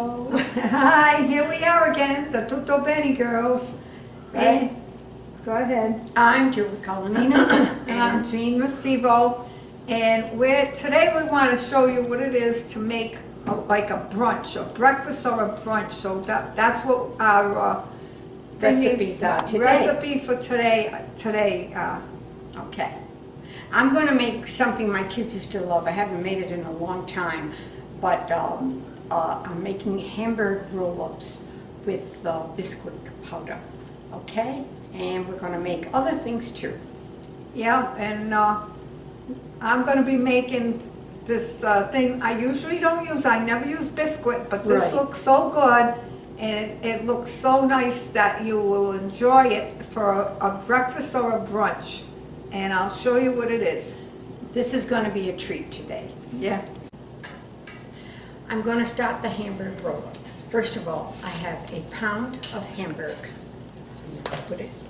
Hello. Hi, here we are again, the Tutto Bene girls. Hey, go ahead. I'm Gilda Colonina, and I'm Jean Restivo, and today we want to show you what it is to make like a brunch, a breakfast or a brunch. So that's what our Recipes are today. Recipe for today. Okay. I'm going to make something my kids used to love. I haven't made it in a long time, but I'm making Hamburg Roll-Ups with biscuit powder. Okay? And we're going to make other things too. Yeah, and I'm going to be making this thing I usually don't use. I never use biscuit, but this looks so good, and it looks so nice that you will enjoy it for a breakfast or a brunch. And I'll show you what it is. This is going to be a treat today. Yeah. I'm going to start the Hamburg Roll-Ups. First of all, I have a pound of Hamburg.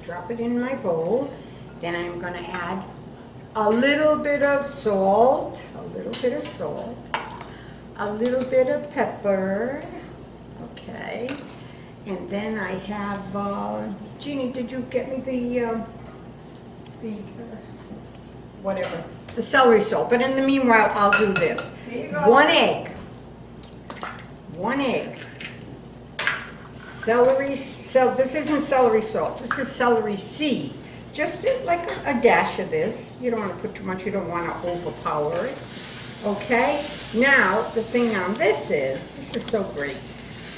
Drop it in my bowl. Then I'm going to add a little bit of salt, a little bit of pepper. Okay. And then I have, Jeannie, did you get me the whatever, the celery salt? But in the meanwhile, I'll do this. Here you go. One egg. Celery, this isn't celery salt, this is celery seed. Just like a dash of this. You don't want to put too much, you don't want to overpower it. Okay, now the thing on this is so great.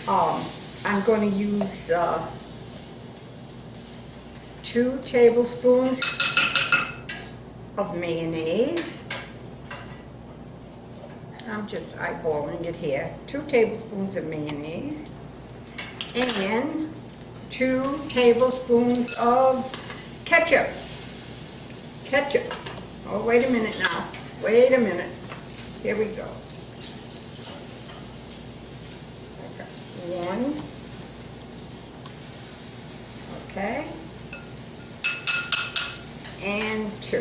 I'm going to use 2 tablespoons of mayonnaise. I'm just eyeballing it here. 2 tablespoons of mayonnaise. And 2 tablespoons of ketchup. Oh, wait a minute now. Wait a minute. Here we go. I got 1. Okay. And 2.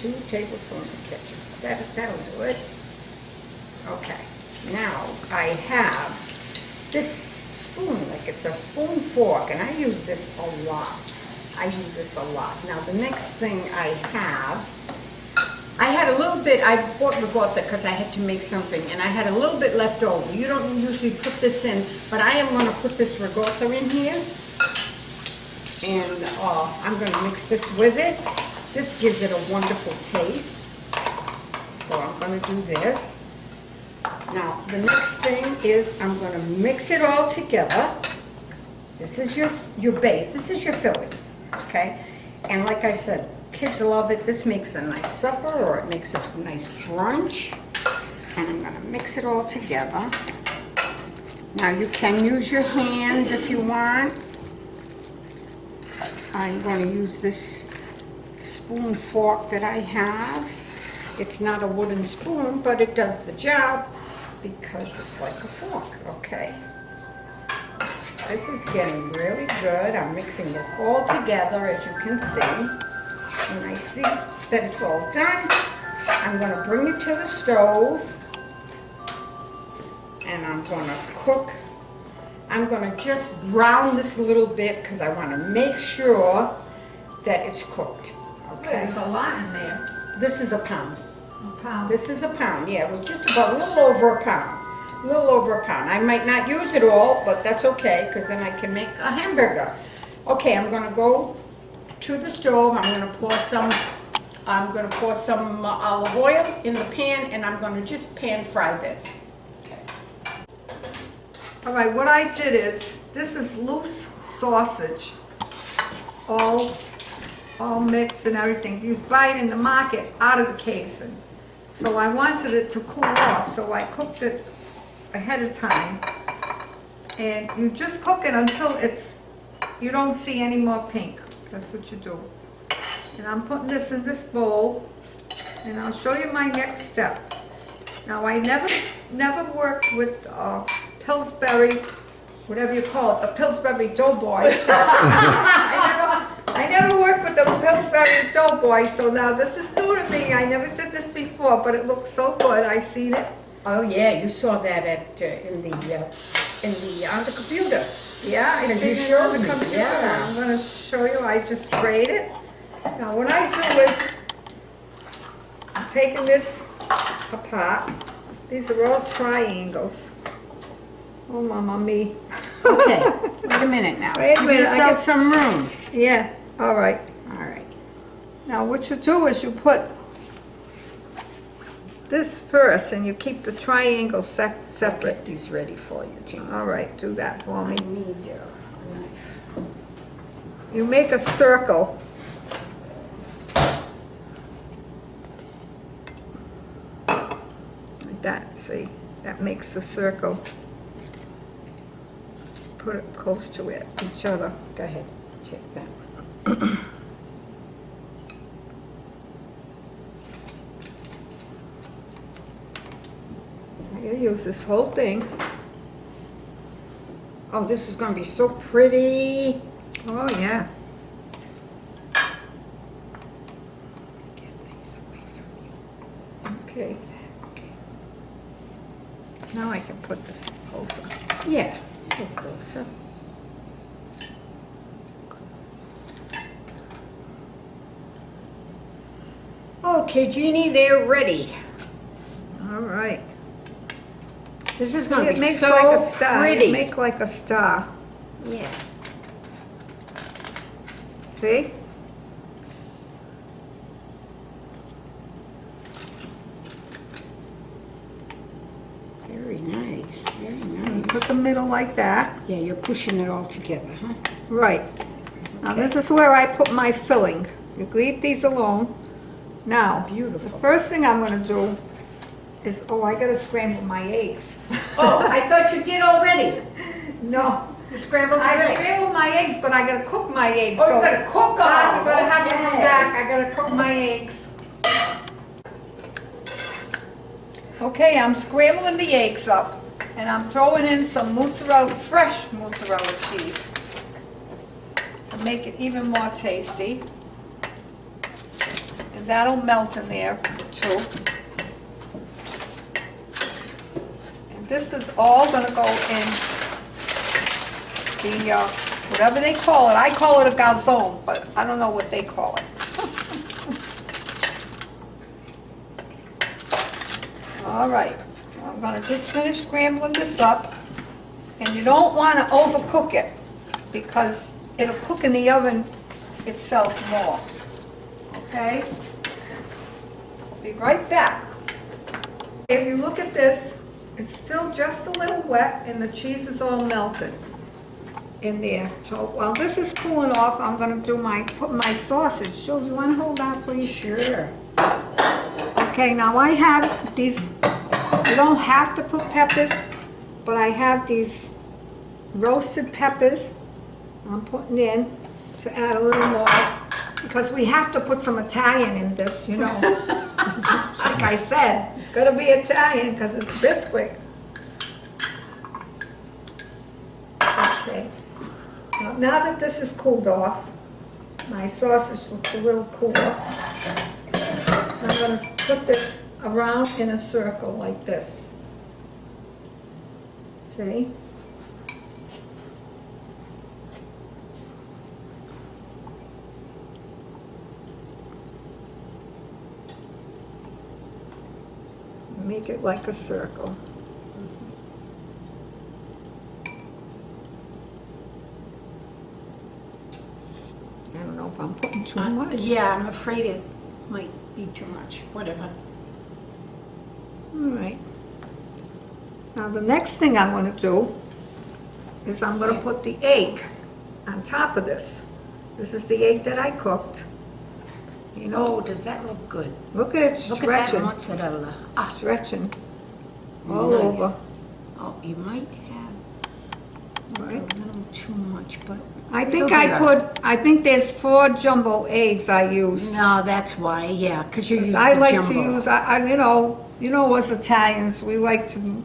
2 tablespoons of ketchup. That'll do it. Okay. Now I have this spoon, like it's a spoon fork, and I use this a lot. Now the next thing I had a little bit, I bought ricotta because I had to make something, and I had a little bit left over. You don't usually put this in, but I am going to put this ricotta in here, and I'm going to mix this with it. This gives it a wonderful taste. So I'm going to do this. Now, the next thing is I'm going to mix it all together. This is your base. This is your filling, okay? And like I said, kids love it. This makes a nice supper, or it makes a nice brunch. And I'm going to mix it all together. Now, you can use your hands if you want. I'm going to use this spoon fork that I have. It's not a wooden spoon, but it does the job, because it's like a fork, okay? This is getting really good. I'm mixing it all together, as you can see. When I see that it's all done, I'm going to bring it to the stove, and I'm going to cook. I'm going to just brown this a little bit, because I want to make sure that it's cooked, okay? There's a lot in there. This is a pound. A pound. This is a pound, yeah, it was just about a little over a pound. I might not use it all, but that's okay, because then I can make a hamburger. Okay, I'm going to go to the stove. I'm going to pour some olive oil in the pan, and I'm going to just pan fry this. All right, what I did is, this is loose sausage, all mixed and everything. You buy it in the market out of the casing. So I wanted it to cool off, so I cooked it ahead of time. And you just cook it until you don't see any more pink. That's what you do. And I'm putting this in this bowl, and I'll show you my next step. Now, I never worked with Pillsbury, whatever you call it, the Pillsbury Doughboy. I never worked with the Pillsbury Doughboy, so now this is new to me. I never did this before, but it looks so good. I seen it Oh, yeah, you saw that at, on the computer. Yeah, I Because you did it showed on the me, computer. yeah. I'm gonna show you, I just sprayed it. Now, what I do is, I'm taking this apart. These are all triangles. Oh, Mamma me. Okay, wait a minute now. Wait a minute, Give I yourself get- some room. Yeah, all right. All right. Now, what you do is you put this first, and you keep the triangles I'll separate. get these ready for you, Jean. All right, do that for I me. need a knife. You make a circle. Like that, see? That makes the circle. Put it close to it, each other. Go ahead, take that. I'm gonna use this whole thing. Oh, this is gonna be so pretty. Oh, yeah. Get things away from you. Okay, Okay. now I can put this closer. Yeah, a little closer. Okay, Jeannie, they're ready. All right. This is gonna be It makes so like a star. You pretty. make like a star. Yeah. See? Very nice, very You put nice. the middle like that. Yeah, you're pushing it all together, huh? Right. Now, this is where I put my filling. You leave these alone. Now, the Beautiful. first thing I'm gonna do is, oh, I gotta scramble my eggs. Oh, I thought you did already. No, You scrambled I the eggs. scrambled my eggs, but I gotta cook my eggs. Oh, so you gotta cook them. I'm gonna have to come Okay. back. I gotta cook my eggs. Okay, I'm scrambling the eggs up, and I'm throwing in some mozzarella, fresh mozzarella cheese to make it even more tasty. And that'll melt in there too. And this is all gonna go in the, whatever they call it. I call it a calzone, but I don't know what they call it. All right, I'm gonna just finish scrambling this up. And you don't wanna overcook it because it'll cook in the oven itself more. Okay? Be right back. If you look at this, it's still just a little wet and the cheese is all melted in there. So while this is cooling off, I'm gonna put my sausage. Jill, you wanna hold that, please? Sure. Okay, now I have these, you don't have to put peppers, but I have these roasted peppers I'm putting in to add a little more, because we have to put some Italian in this, you know. Like I said, it's gonna be Italian because it's Bisquick. Okay. Now that this is cooled off, my sausage looks a little cooler. I'm going to put this around in a circle like this. See? Make it like a circle. I don't know if I'm putting too much. Yeah, I'm afraid it might be too much, whatever. All right. Now, the next thing I'm gonna do is I'm gonna put the egg on top of this. This is the egg that I cooked. You know, Oh, does that look good? look at it Look at that stretching, mozzarella. stretching all Nice. over. Oh, you might have a Right. little too much, but. I it'll think be I all right. there's 4 jumbo eggs I used. No, that's why, yeah, because you 'Cause use I the like jumbo. to use, you know us Italians, we like to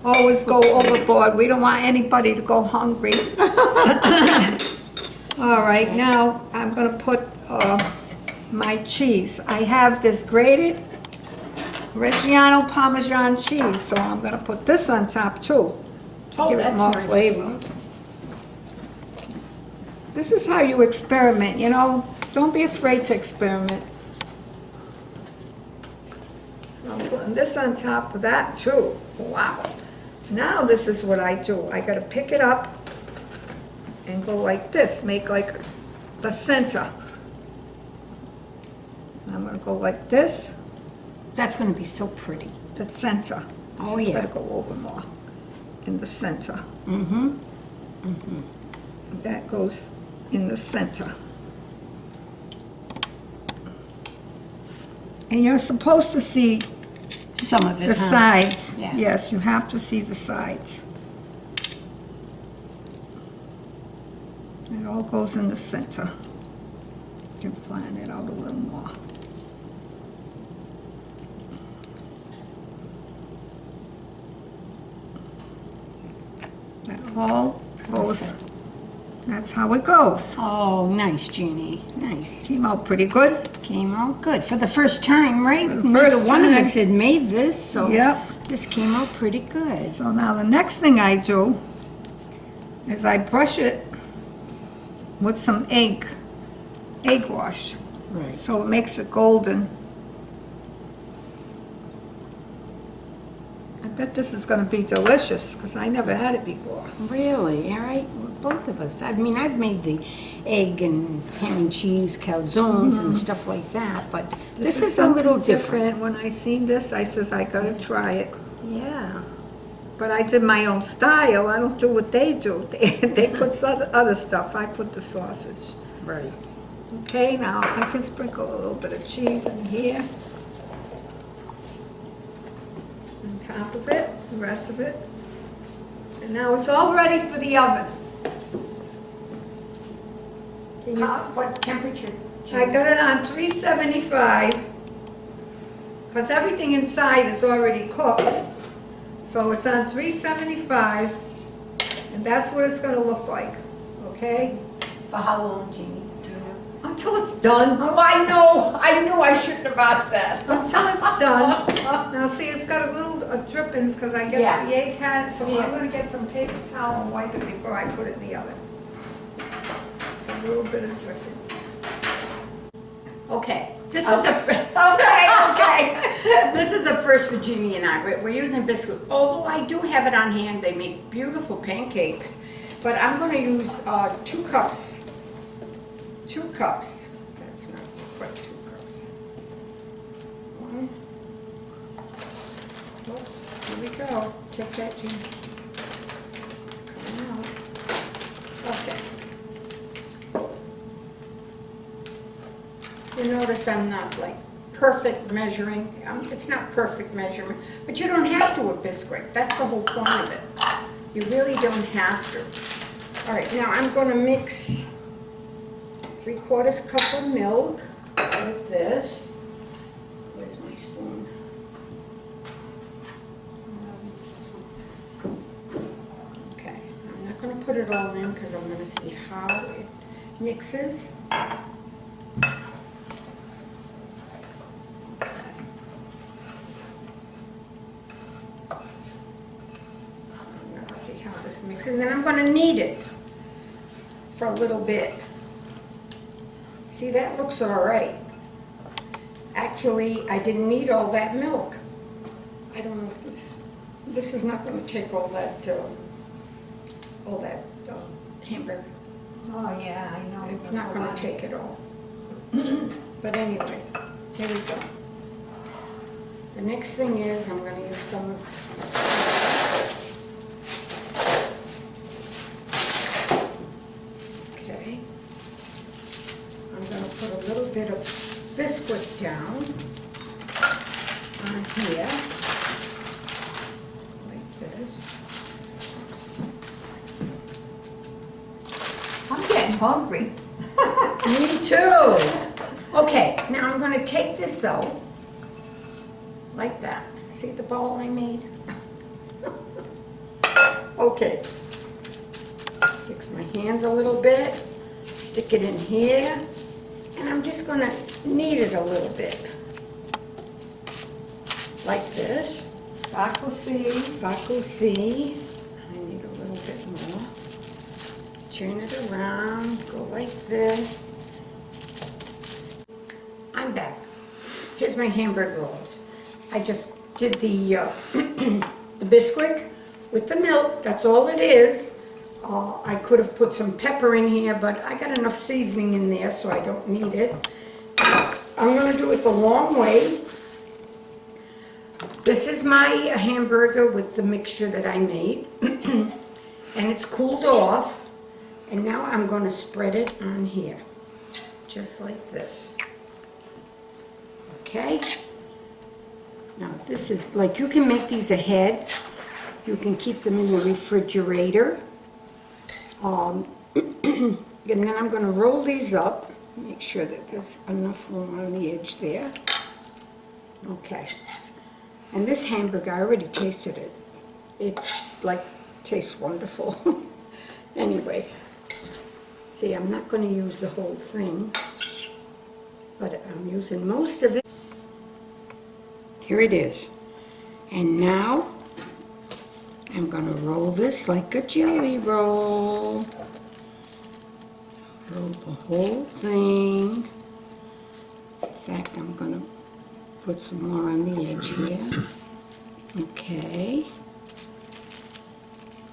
always go overboard. We don't want anybody to go hungry. All right, now I'm gonna put my cheese. I have this grated Reggiano Parmesan cheese, so I'm gonna put this on top too, to Oh, give it that's more nice. flavor. This is how you experiment, you know? Don't be afraid to experiment. So I'm putting this on top of that too. Wow. Now this is what I do. I gotta pick it up and go like this, make like the center. And I'm gonna go like this, That's gonna be so pretty. the center. Oh, Just yeah. gotta go over more in the center. Mm-hmm. That goes in the center. And you're supposed to see Some of it, the huh? sides. Yeah. Yes, you have to see the sides. It all goes in the center. You can flatten it out a little more. That all goes, that's how it goes. Oh, nice, Jeannie, nice. Came out pretty good. Came out good for the first time, right? the Neither first one of time. us had made this, so Yep. this came out pretty good. So now the next thing I do is I brush it with some egg wash. Right. So it makes it golden. I bet this is gonna be delicious, because I never had it before. Really? All right, both of us. I mean, I've made the egg and ham and cheese calzones and stuff like that, but this is a little something different. When I seen this, I says, I gotta try it. Yeah. But I did my own style. I don't do what they do. They put some other stuff. I put the sausage. Right. Okay, now I can sprinkle a little bit of cheese in here. On top of it, the rest of it. And now it's all ready for the oven. Can you what temperature? I got it on 375, because everything inside is already cooked. So it's on 375, and that's what it's gonna look like, okay? For how long, Jeannie? Until it's done. Oh, I know. I knew I shouldn't have asked that. Until it's done. Now see, it's got a little drippings, because I guess Yeah. the egg had it, so Yeah. I'm gonna get some paper towel and wipe it before I put it in the oven. A little bit of drippings. Okay, this is a, okay. This is a first for Jeannie and I. We're using biscuit, although I do have it on hand. They make beautiful pancakes. But I'm gonna use 2 cups. 2 cups. That's not quite 2 cups. 1. Oops, here we go. Take that, Jeannie. It's coming out. Okay. You notice I'm not like perfect measuring. It's not perfect measurement, but you don't have to with Bisquick. That's the whole point of it. You really don't have to. All right, now I'm going to mix 3/4 cup of milk with this. Where's my spoon? Okay, I'm not going to put it all in because I'm going to see how it mixes. See how this mixes, and then I'm going to knead it for a little bit. See, that looks all right. Actually, I didn't need all that milk. I don't know if this is not going to take all that hamburger. Oh, yeah, I know. It's not going to take it all. But anyway, here we go. The next thing is I'm going to use some of this. Okay. I'm going to put a little bit of Bisquick down on here, like this. I'm getting hungry. Me too. Okay, now I'm going to take this out, like that. See the ball I made? Okay. Fix my hands a little bit, stick it in here, and I'm just going to knead it a little bit. like this. Vacuum C. I need a little bit more. Turn it around, go like this. I'm back. Here's my Hamburg Rolls. I just did the the biscuit with the milk. That's all it is. I could have put some pepper in here, but I got enough seasoning in there, so I don't need it. I'm going to do it the long way. This is my hamburger with the mixture that I made, and it's cooled off. And now I'm going to spread it on here, just like this. Okay? Now this is, like, you can make these ahead. You can keep them in the refrigerator. And then I'm going to roll these up. Make sure that there's enough room on the edge there. Okay. And this hamburger, I already tasted it. It's like, tastes wonderful. Anyway. See, I'm not going to use the whole thing, but I'm using most of it. Here it is. And now, I'm going to roll this like a jelly roll. Roll the whole thing. In fact, I'm going to put some more on the edge here. Okay.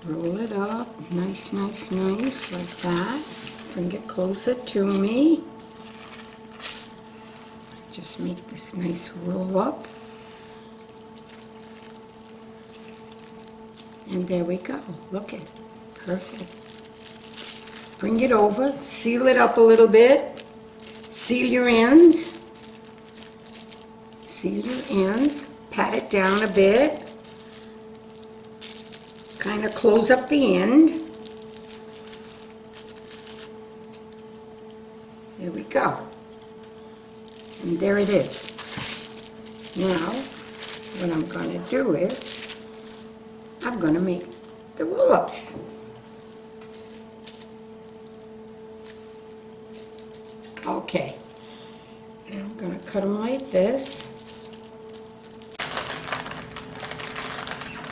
Roll it up. Nice, nice, nice, like that. Bring it closer to me. Just make this nice roll up. And there we go. Look at it. Perfect. Bring it over. Seal it up a little bit. Seal your ends. Seal your ends. Pat it down a bit. Kind of close up the end. There we go. And there it is. Now, what I'm going to do is, I'm going to make the roll-ups. Okay. And I'm going to cut them like this.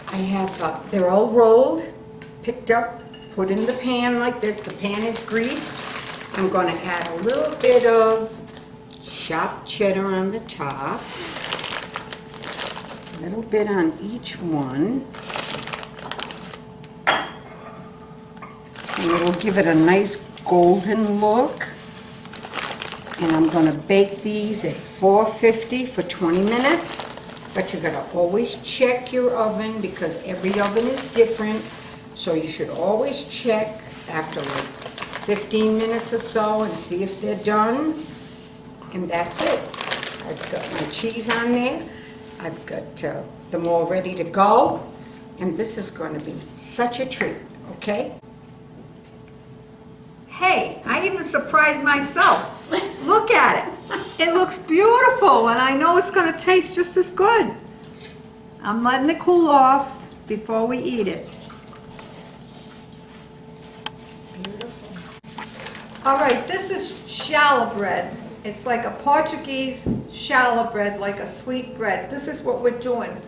I have, they're all rolled, picked up, put in the pan like this. The pan is greased. I'm going to add a little bit of chopped cheddar on the top. A little bit on each one. And it'll give it a nice golden look. And I'm going to bake these at 450 for 20 minutes. But you're going to always check your oven because every oven is different. So you should always check after like 15 minutes or so and see if they're done. And that's it. I've got my cheese on there. I've got them all ready to go. And this is going to be such a treat, okay? Hey, I even surprised myself. Look at it. It looks beautiful, and I know it's going to taste just as good. I'm letting it cool off before we eat it. Beautiful. All right, this is challah bread. It's like a Portuguese challah bread, like a sweet bread. This is what we're doing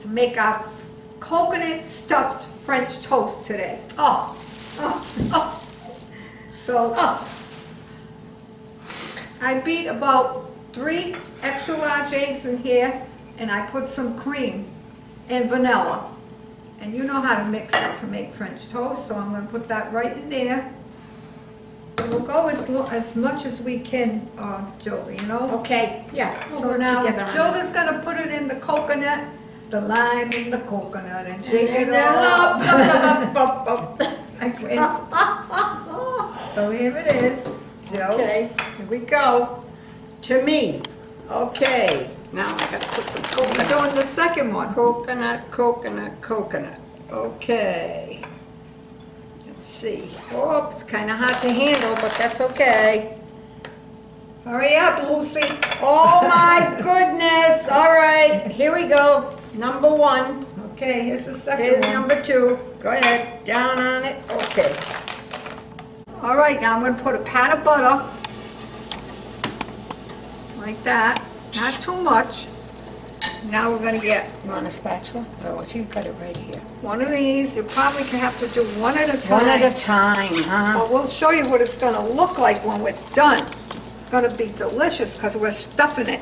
to make our coconut stuffed French toast today. So I beat about 3 extra large eggs in here, and I put some cream and vanilla. And you know how to mix it to make French toast, so I'm going to put that right in there. And we'll go as much as we can, Gilda, you know? Okay, yeah. We'll So work now together on Gilda's going to put it in the coconut, the lime in the coconut, and shake it all up. Like this. So here it is, Joe. Okay, here we go. To me. Okay. Now I gotta put some We're coconut. doing the second one. Coconut, coconut, coconut. Okay. Let's see. Oh, it's kind of hard to handle, but that's okay. Hurry up, Lucy. Oh my goodness. All right, here we go. Number 1. Okay, here's the second Here's one. number 2. Go ahead. Down on it. Okay. All right, now I'm going to put a pat of butter, like that. Not too much. Now we're gonna get You want a spatula? Oh, you've got it right here. one of these. You probably can have to do one at a time. One at a time, huh? Well, we'll show you what it's gonna look like when we're done. It's gonna be delicious because we're stuffing it.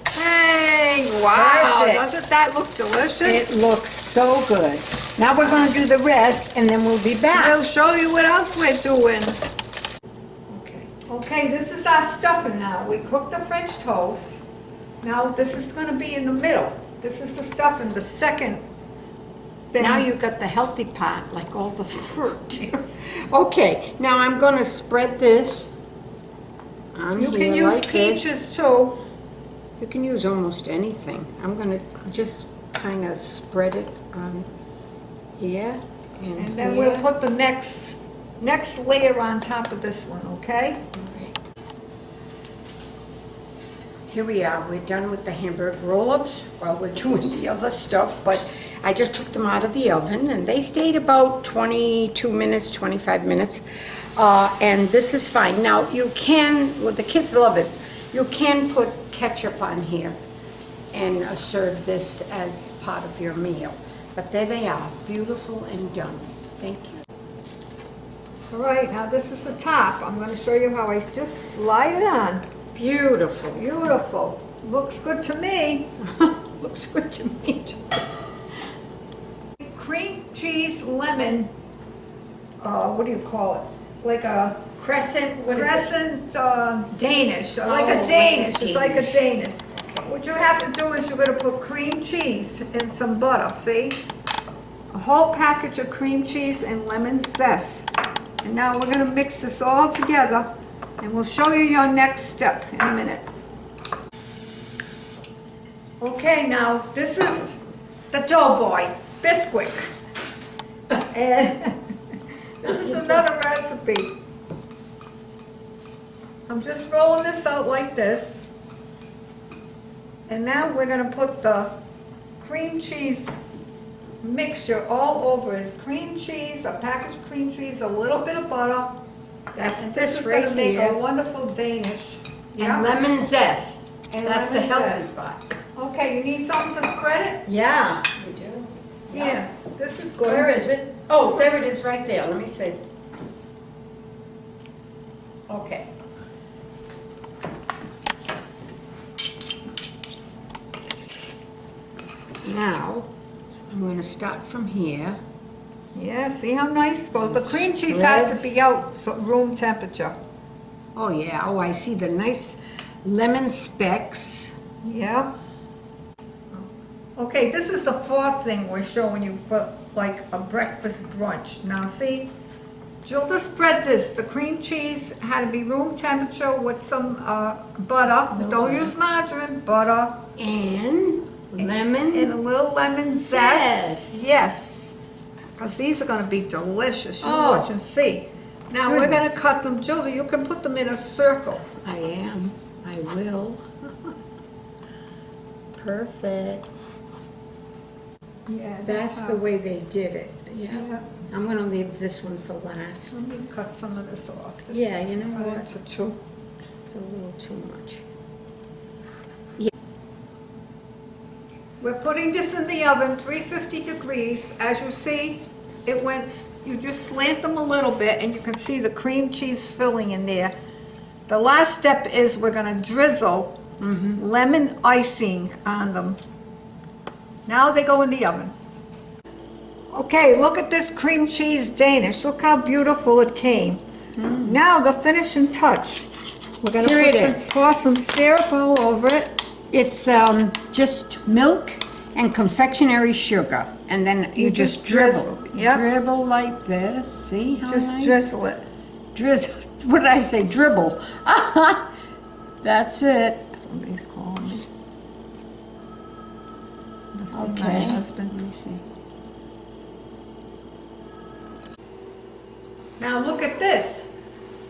Hey, wow, Perfect. doesn't that look delicious? It looks so good. Now we're gonna do the rest and then we'll be back. I'll show you what else we're doing. Okay. Okay, this is our stuffing now. We cooked the French toast. Now this is gonna be in the middle. This is the stuffing, the second thing. Now you've got the healthy part, like all the fruit. Okay, now I'm gonna spread this on You here can use like this. peaches too. You can use almost anything. I'm gonna just kind of spread it on here and And then here. we'll put the next layer on top of this one, okay? Here we are, we're done with the Hamburg Roll-Ups while we're doing the other stuff, but I just took them out of the oven and they stayed about 22 minutes, 25 minutes, and this is fine. Now, you can, well, the kids love it, you can put ketchup on here and serve this as part of your meal. But there they are, beautiful and done. Thank you. All right, now this is the top. I'm gonna show you how I just slide it on. Beautiful. Beautiful. Looks good to me. Looks good to me too. Cream cheese lemon, what do you call it? Like a Crescent, what is it? crescent Danish, like Oh, a like a Danish. It's like a Danish. Danish. What you have to do is you're gonna put cream cheese and some butter, see? A whole package of cream cheese and lemon zest. And now we're gonna mix this all together and we'll show you your next step in a minute. Okay, now this is the doughboy biscuit. And this is another recipe. I'm just rolling this out like this. And now we're gonna put the cream cheese mixture all over it. It's cream cheese, a packaged cream cheese, a little bit of butter. That's And this is right gonna make here. a wonderful Danish. And lemon zest. And That's the lemon healthy zest. part. Okay, you need something to spread it? Yeah, we do. Yeah, this is good. Where is it? Oh, there it is right there. Let me see. Okay. Now, I'm going to start from here. Yeah, see how nice? Well, the It cream cheese has spreads. to be out room temperature. Oh, yeah. Oh, I see the nice lemon specks. Yeah. Okay, this is the fourth thing we're showing you for like a breakfast brunch. Now see, Gilda spread this. The cream cheese had to be room temperature with some butter. Don't use margarine, butter. And lemon And a little lemon zest. Yes. Because these are going to be delicious. You Oh. watch and see. Now we're going Goodness. to cut them. Gilda, you can put them in a circle. I am. I will. Perfect. Yeah, That's the way they did it. Yeah. Yeah. I'm going to leave this one for last. Let me cut some of this off. This Yeah, you know cut what? into two. It's a little too much. We're putting this in the oven, 350 degrees. As you see, it went, you just slant them a little bit and you can see the cream cheese filling in there. The last step is we're gonna drizzle lemon icing on them. Now they go in the oven. Okay, look at this cream cheese Danish. Look how beautiful it came. Now the finishing touch. We're gonna Here it is. pour some syrup all over it. It's just milk and confectionery sugar, and then you just dribble. drizzle, yep. Dribble like this. See how Just nice? drizzle it. Drizzle. What did I say? Dribble. That's it. Somebody's calling me. Must be my Okay. husband. Let me see. Now look at this.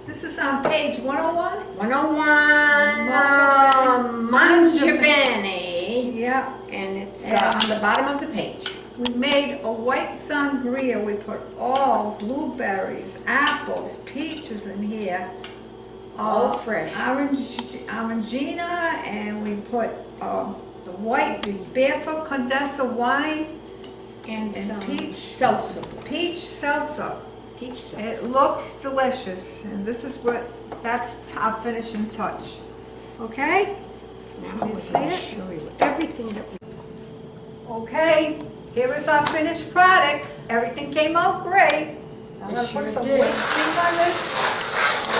This is on page 101. 101 Mangia Bene. Yeah. And it's Yeah. on the bottom of the page. We made a white sangria. We put all blueberries, apples, peaches in here. All fresh. Orangina, and we put the white barefoot condenser wine And some peach salsa. peach seltzer. Peach It salsa. looks delicious, and this is that's our finishing touch. Okay? Now You we're see gonna it? show you everything that we... Okay, here is our finished product. Everything came out great. I'm It gonna sure put some did. whipped cream on this.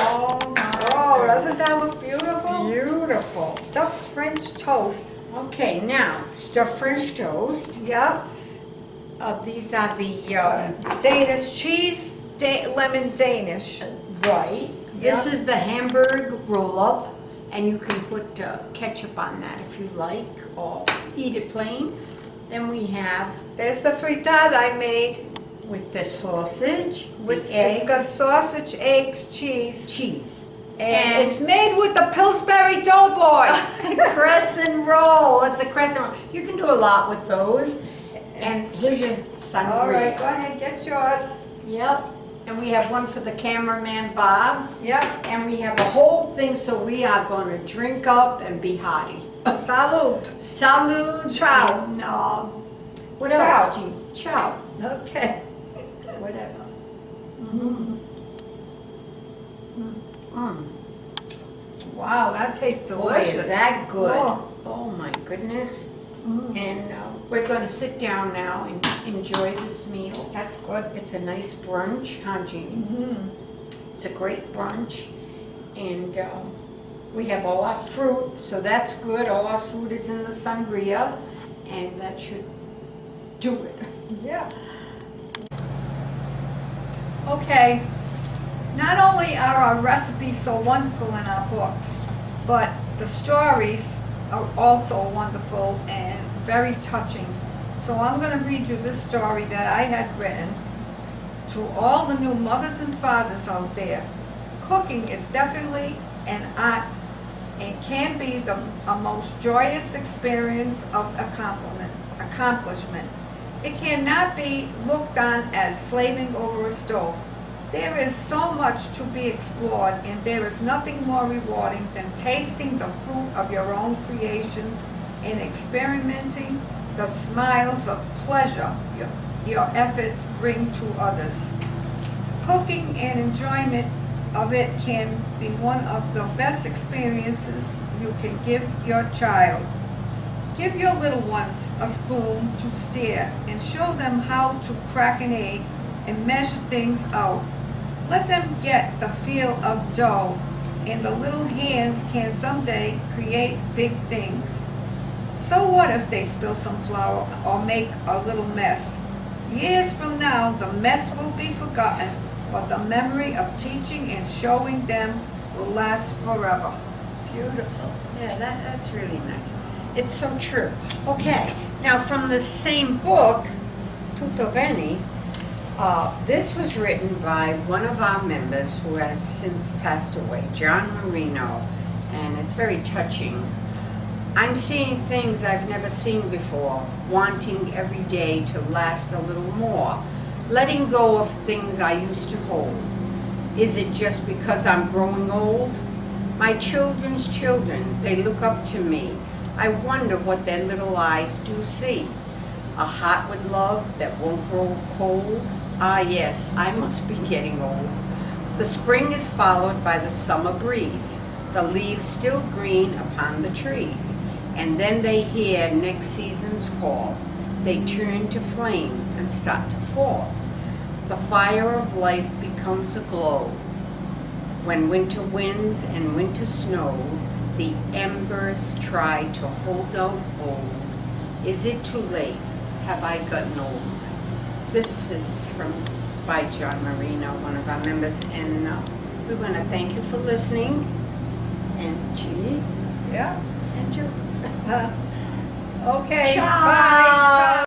Oh my Oh, doesn't that look beautiful? Beautiful. Stuffed French toast. Okay, now, stuffed French toast. Yep. These are the, Danish cheese, lemon Danish. right. This Yeah. is the Hamburg Roll-Up, and you can put ketchup on that if you like, or eat it plain. Then we have There's the frittata I made, with the sausage, which the it's got eggs, sausage, eggs, cheese, cheese, and it's made with the Pillsbury Doughboy. crescent roll. It's a crescent roll. You can do a lot with those. And here's your sangria. All right, go ahead, get yours. Yep. And we have one for the cameraman, Bob. Yep. And we have a whole thing, so we are going to drink up and be hearty. Salud. Salud. Ciao. And, what Ciao. else, Jean? Ciao. Okay. Whatever. Wow, that tastes Boy, delicious. is that good. Oh. Oh, my goodness. And we're going to sit down now and enjoy this meal. That's good. It's a nice brunch, huh, Jeannie? It's a great brunch. And we have all our fruit, so that's good. All our fruit is in the sangria, and that should do it. Yeah. Okay. Not only are our recipes so wonderful in our books, but the stories are also wonderful and very touching. So I'm going to read you this story that I had written. To all the new mothers and fathers out there, cooking is definitely an art and can be a most joyous experience of accomplishment. It cannot be looked on as slaving over a stove. There is so much to be explored, and there is nothing more rewarding than tasting the fruit of your own creations and experimenting the smiles of pleasure your efforts bring to others. Cooking and enjoyment of it can be one of the best experiences you can give your child. Give your little ones a spoon to stir and show them how to crack an egg and measure things out. Let them get the feel of dough, and the little hands can someday create big things. So what if they spill some flour or make a little mess? Years from now, the mess will be forgotten, but the memory of teaching and showing them will last forever. Beautiful. Yeah, that's really nice. It's so true. Okay, now from the same book, Tutto Bene, this was written by one of our members who has since passed away, John Marino, and it's very touching. I'm seeing things I've never seen before, wanting every day to last a little more, letting go of things I used to hold. Is it just because I'm growing old? My children's children, they look up to me. I wonder what their little eyes do see. A heart with love that won't grow cold? Ah yes, I must be getting old. The spring is followed by the summer breeze, the leaves still green upon the trees, and then they hear next season's call. They turn to flame and start to fall. The fire of life becomes a glow. When winter winds and winter snows, the embers try to hold out hold. Is it too late? Have I gotten old? This is by John Marino, one of our members, and we want to thank you for listening. And Jeannie, Yeah? and you. Okay. Ciao. Bye. Ciao.